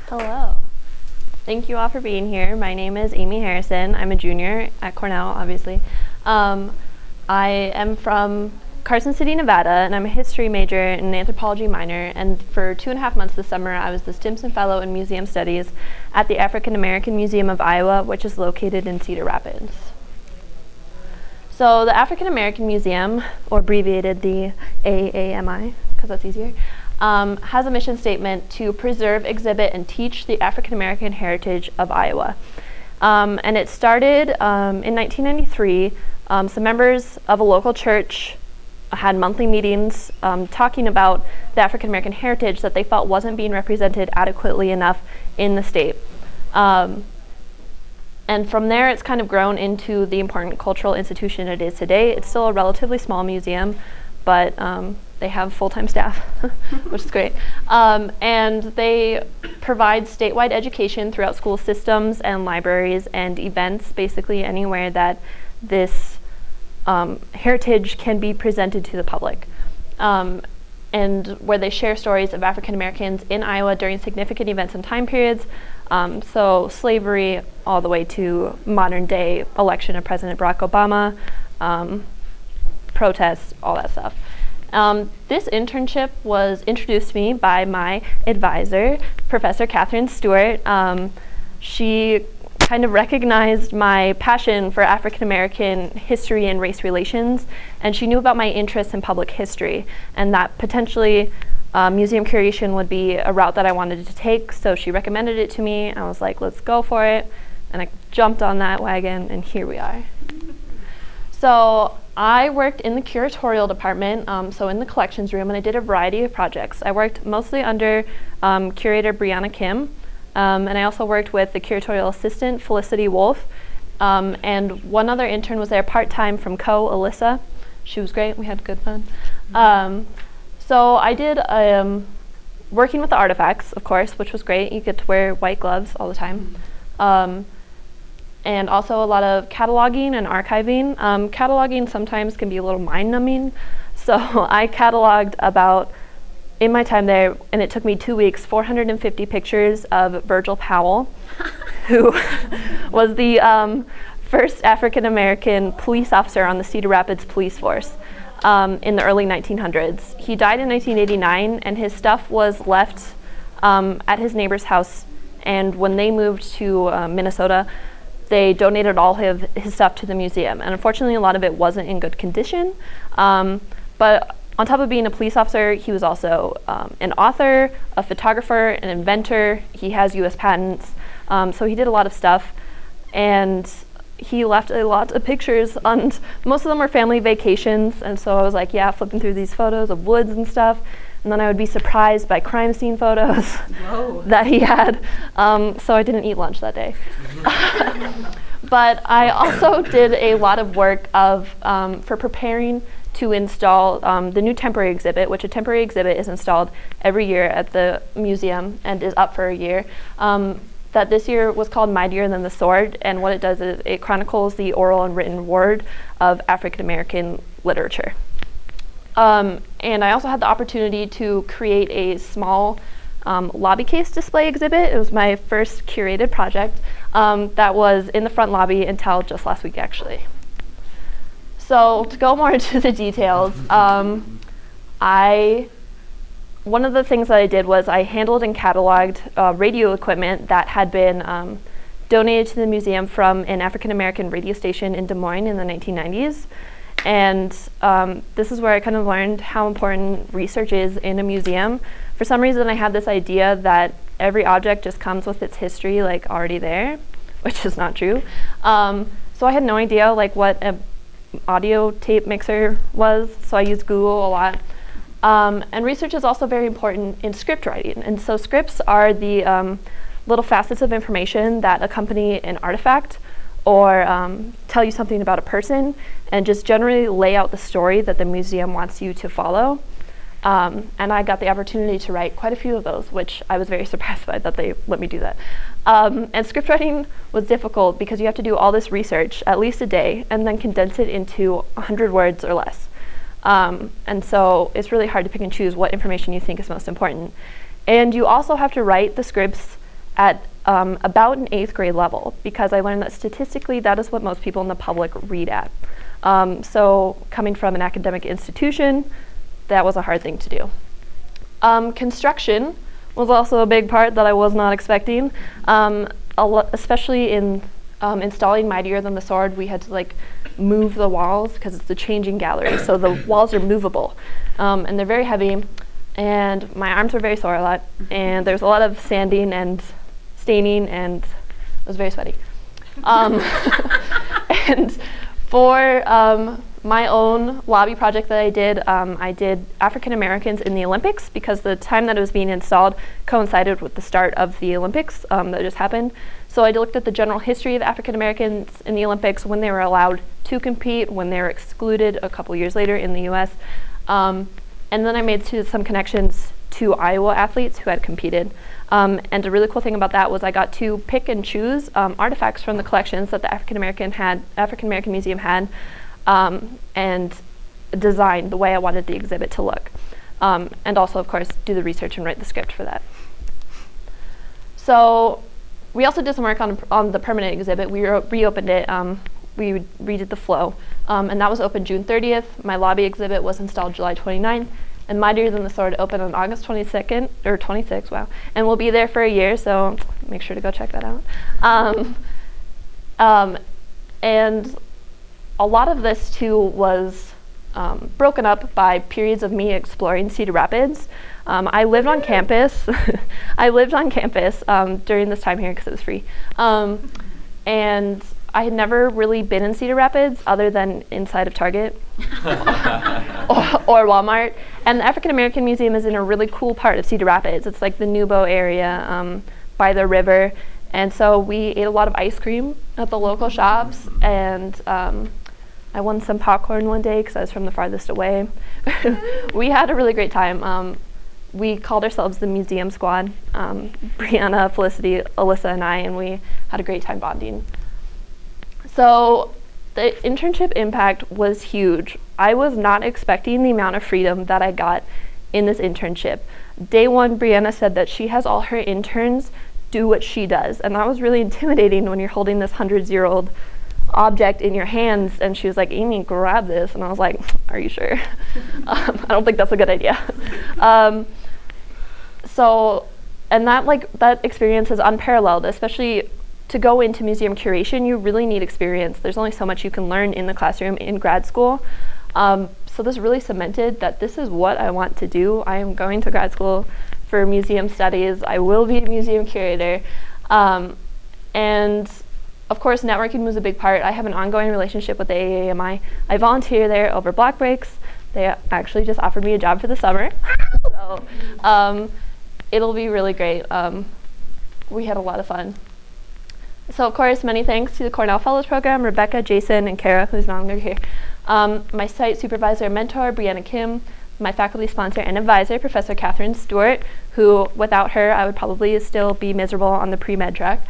Hello. Thank you all for being here. My name is Amy Harrison. I'm a junior at Cornell, obviously. I am from Carson City, Nevada, and I'm a history major and an anthropology minor. And for 2.5 months this summer, I was the Stimson Fellow in Museum Studies at the African American Museum of Iowa, which is located in Cedar Rapids. So the African American Museum, or abbreviated the AAMI, because that's easier, has a mission statement to preserve, exhibit, and teach the African American heritage of Iowa. And it started in 1993. Some members of a local church had monthly meetings talking about the African American heritage that they felt wasn't being represented adequately enough in the state. And from there, it's kind of grown into the important cultural institution it is today. It's still a relatively small museum, but they have full-time staff, which is great. And they provide statewide education throughout school systems and libraries and events, basically anywhere that this heritage can be presented to the public. And where they share stories of African Americans in Iowa during significant events and time periods. So slavery all the way to modern day election of President Barack Obama, protests, all that stuff. This internship was introduced to me by my advisor, Professor Catherine Stewart. She kind of recognized my passion for African American history and race relations, and she knew about my interest in public history, and that potentially museum curation would be a route that I wanted to take, so she recommended it to me. I was like, let's go for it, and I jumped on that wagon, and here we are. So I worked in the curatorial department, so in the collections room, and I did a variety of projects. I worked mostly under curator Brianna Kim, and I also worked with the curatorial assistant, Felicity Wolf, and one other intern was there part-time from Alyssa. She was great, we had good fun. So I did working with the artifacts, of course, which was great. You get to wear white gloves all the time. And also a lot of cataloging and archiving. Cataloging sometimes can be a little mind-numbing. So I cataloged about, in my time there, and it took me 2 weeks, 450 pictures of Virgil Powell, who was the first African-American police officer on the Cedar Rapids police force in the early 1900s. He died in 1989, and his stuff was left at his neighbor's house. And when they moved to Minnesota, they donated all of his stuff to the museum. And unfortunately, a lot of it wasn't in good condition. But on top of being a police officer, he was also an author, a photographer, an inventor. He has US patents. So he did a lot of stuff. And he left a lot of pictures, and most of them were family vacations. And so I was like, yeah, flipping through these photos of woods and stuff. And then I would be surprised by crime scene photos that he had. So I didn't eat lunch that day. But I also did a lot of work for preparing to install the new temporary exhibit, which a temporary exhibit is installed every year at the museum and is up for a year. That this year was called Mightier Than the Sword, and what it does is it chronicles the oral and written word of African American literature. And I also had the opportunity to create a small lobby case display exhibit. It was my first curated project that was in the front lobby until just last week, actually. So to go more into the details, one of the things that I did was I handled and cataloged radio equipment that had been donated to the museum from an African American radio station in Des Moines in the 1990s. And this is where I kind of learned how important research is in a museum. For some reason, I had this idea that every object just comes with its history, like already there, which is not true. So I had no idea like what an audio tape mixer was, so I used Google a lot. And research is also very important in script writing. And so scripts are the little facets of information that accompany an artifact or tell you something about a person and just generally lay out the story that the museum wants you to follow. And I got the opportunity to write quite a few of those, which I was very surprised by that they let me do that. And script writing was difficult because you have to do all this research, at least a day, and then condense it into 100 words or less. And so it's really hard to pick and choose what information you think is most important. And you also have to write the scripts at about an 8th grade level, because I learned that statistically that is what most people in the public read at. So coming from an academic institution, that was a hard thing to do. Construction was also a big part that I was not expecting, especially in installing Mightier Than the Sword. We had to like move the walls because it's a changing gallery, so the walls are movable, and they're very heavy, and my arms were very sore a lot, and there's a lot of sanding and staining, and it was very sweaty. And for my own lobby project that I did African Americans in the Olympics, because the time that it was being installed coincided with the start of the Olympics that just happened. So I looked at the general history of African Americans in the Olympics, when they were allowed to compete, when they were excluded a couple years later in the US. And then I made some connections to Iowa athletes who had competed. And a really cool thing about that was I got to pick and choose artifacts from the collections that the African American Museum had, and design the way I wanted the exhibit to look. And also, of course, do the research and write the script for that. So we also did some work on the permanent exhibit. We reopened it. We redid the flow. And that was open June 30th. My lobby exhibit was installed July 29th. And Mightier Than the Sword opened on August 22nd, or 26th, wow. And we'll be there for a year, so make sure to go check that out. And a lot of this too was broken up by periods of me exploring Cedar Rapids. I lived on campus. I lived on campus during this time here because it was free. And I had never really been in Cedar Rapids other than inside of Target or Walmart. And the African American Museum is in a really cool part of Cedar Rapids. It's like the Nubo area by the river. And so we ate a lot of ice cream at the local shops, and I won some popcorn one day because I was from the farthest away. We had a really great time. We called ourselves the Museum Squad, Brianna, Felicity, Alyssa, and I, and we had a great time bonding. So the internship impact was huge. I was not expecting the amount of freedom that I got in this internship. Day one, Brianna said that she has all her interns do what she does, and that was really intimidating when you're holding this 100-year-old object in your hands, and she was like, Amy, grab this, and I was like, are you sure? I don't think that's a good idea. And that experience is unparalleled, especially to go into museum curation. You really need experience. There's only so much you can learn in the classroom in grad school. So this really cemented that this is what I want to do. I am going to grad school for museum studies. I will be a museum curator. And of course, networking was a big part. I have an ongoing relationship with the AAMI. I volunteer there over block breaks. They actually just offered me a job for the summer. So it'll be really great. We had a lot of fun. So of course, many thanks to the Cornell Fellows Program, Rebecca, Jason, and Kara, who's no longer here. My site supervisor and mentor, Brianna Kim, my faculty sponsor and advisor, Professor Catherine Stewart, who without her, I would probably still be miserable on the pre-med track.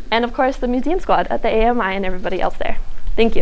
And of course, the museum squad at the AMI and everybody else there. Thank you.